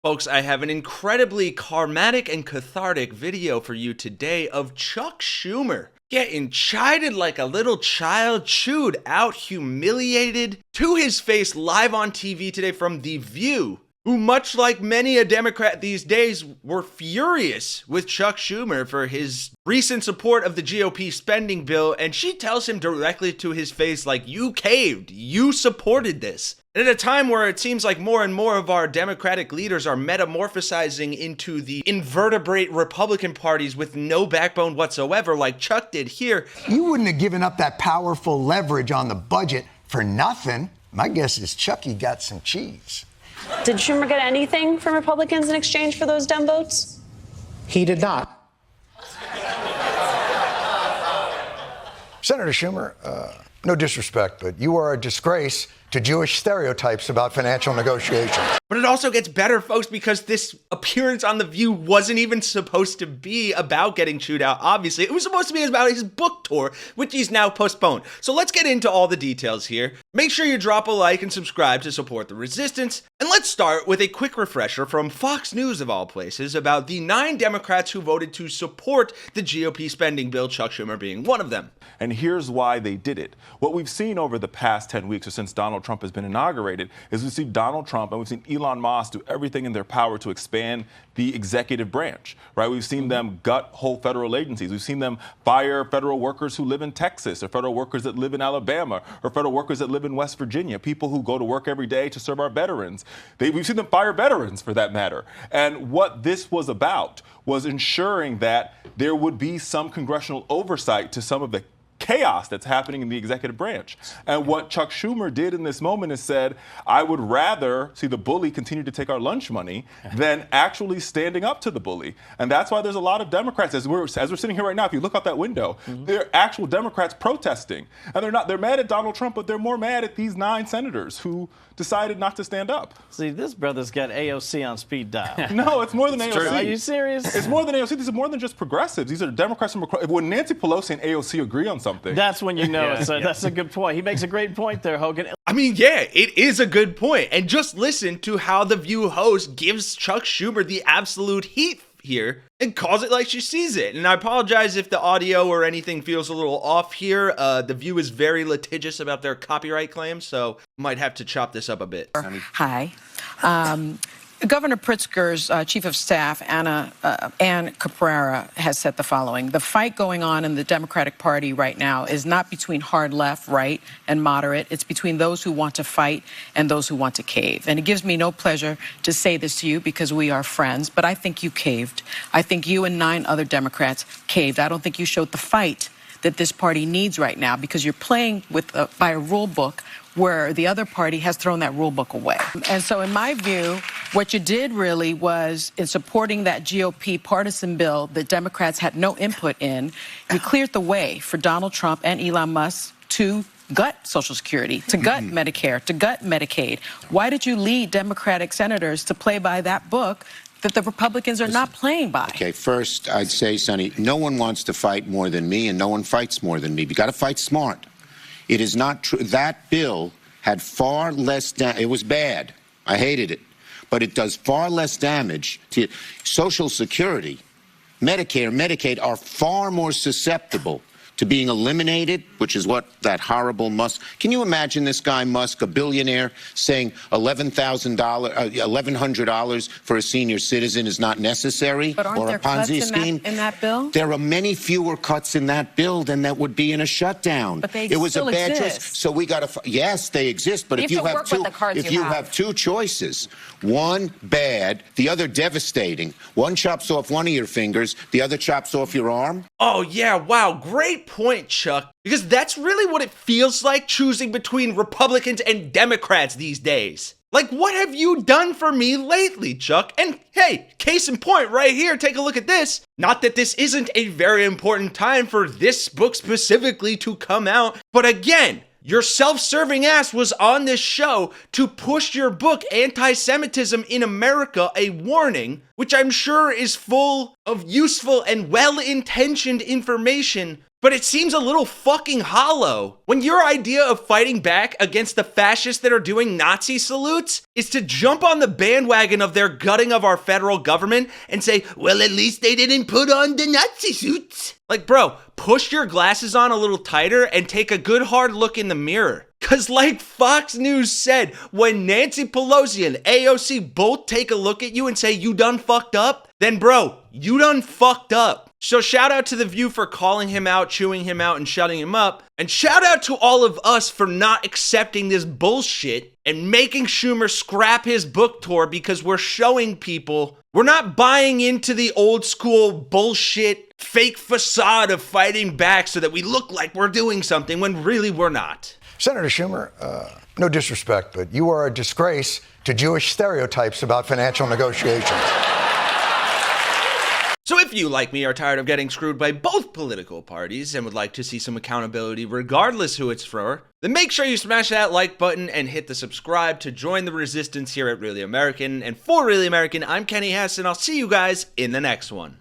Folks, I have an incredibly karmatic and cathartic video for you today of Chuck Schumer getting chided like a little child, chewed out, humiliated to his face live on TV today from The View, who, much like many a Democrat these days, were furious with Chuck Schumer for his recent support of the GOP spending bill, and she tells him directly to his face, like, you caved, you supported this. And at a time where it seems like more and more of our Democratic leaders are metamorphosizing into the invertebrate Republican parties with no backbone whatsoever, like Chuck did here. You wouldn't have given up that powerful leverage on the budget for nothing. My guess is Chucky got some cheese. Did Schumer get anything from Republicans in exchange for those dumb votes? He did not. Senator Schumer, no disrespect, but you are a disgrace to Jewish stereotypes about financial negotiations. But it also gets better, folks, because this appearance on The View wasn't even supposed to be about getting chewed out, obviously. It was supposed to be about his book tour, which he's now postponed. So let's get into all the details here. Make sure you drop a like and subscribe to support the resistance. And let's start with a quick refresher from Fox News, of all places, about the 9 Democrats who voted to support the GOP spending bill, Chuck Schumer being one of them. And here's why they did it. What we've seen over the past 10 weeks, or since Donald Trump has been inaugurated, is we've seen Donald Trump and we've seen Elon Musk do everything in their power to expand the executive branch, right? We've seen them gut whole federal agencies. We've seen them fire federal workers who live in Texas, or federal workers that live in Alabama, or federal workers that live in West Virginia, people who go to work every day to serve our veterans. We've seen them fire veterans, for that matter. And what this was about was ensuring that there would be some congressional oversight to some of the chaos that's happening in the executive branch. And what Chuck Schumer did in this moment is said, I would rather see the bully continue to take our lunch money than actually standing up to the bully. And that's why there's a lot of Democrats, as we're sitting here right now, if you look out that window, there are actual Democrats protesting. And they're mad at Donald Trump, but they're more mad at these 9 senators who decided not to stand up. See, this brother's got AOC on speed dial. No, it's more than AOC. Are you serious? It's more than AOC. These are more than just progressives. These are Democrats and when Nancy Pelosi and AOC agree on something, that's when you know it. So that's a good point. He makes a great point there, Hogan. I mean, yeah, it is a good point. And just listen to how The View host gives Chuck Schumer the absolute heat here and calls it like she sees it. And I apologize if the audio or anything feels a little off here. The View is very litigious about their copyright claims, so might have to chop this up a bit. Hi. Governor Pritzker's chief of staff, Ann Caprara, has said the following. The fight going on in the Democratic Party right now is not between hard left, right, and moderate. It's between those who want to fight and those who want to cave. And it gives me no pleasure to say this to you because we are friends, but I think you caved. I think you and 9 other Democrats caved. I don't think you showed the fight that this party needs right now because you're playing with by a rule book where the other party has thrown that rule book away. And so in my view, what you did really was, in supporting that GOP partisan bill that Democrats had no input in, you cleared the way for Donald Trump and Elon Musk to gut Social Security, to gut Medicare, to gut Medicaid. Why did you lead Democratic senators to play by that book that the Republicans are not playing by? Okay, first, I'd say, Sonny, no one wants to fight more than me, and no one fights more than me. You got to fight smart. It is not true. That bill had far less it was bad. I hated it. But it does far less damage to Social Security. Medicare, Medicaid are far more susceptible to being eliminated, which is what that horrible Musk. Can you imagine this guy Musk, a billionaire, saying $1,100 for a senior citizen is not necessary, but aren't or there a Ponzi cuts scheme? in that bill? There are many fewer cuts in that bill than that would be in a shutdown. But they it was still a bad exist. choice. So we got to. Yes, they exist. But if you have two, have 2 choices, one bad, the other devastating. One chops off one of your fingers, the other chops off your arm. Oh yeah, wow, great point, Chuck. Because that's really what it feels like choosing between Republicans and Democrats these days. Like, what have you done for me lately, Chuck? And hey, case in point right here, take a look at this. Not that this isn't a very important time for this book specifically to come out, but again, your self-serving ass was on this show to push your book, Anti-Semitism in America, A Warning, which I'm sure is full of useful and well-intentioned information, but it seems a little fucking hollow when your idea of fighting back against the fascists that are doing Nazi salutes is to jump on the bandwagon of their gutting of our federal government and say, well, at least they didn't put on the Nazi suits. Like, bro, push your glasses on a little tighter and take a good hard look in the mirror. Cause like Fox News said, when Nancy Pelosi and AOC both take a look at you and say you done fucked up, then bro, you done fucked up. So shout out to The View for calling him out, chewing him out, and shutting him up. And shout out to all of us for not accepting this bullshit and making Schumer scrap his book tour because we're showing people we're not buying into the old school bullshit fake facade of fighting back so that we look like we're doing something when really we're not. Senator Schumer, no disrespect, but you are a disgrace to Jewish stereotypes about financial negotiations. So if you, like me, are tired of getting screwed by both political parties and would like to see some accountability regardless who it's for, then make sure you smash that like button and hit the subscribe to join the resistance here at Really American. And for Really American, I'm Kenny Hesse, and I'll see you guys in the next one.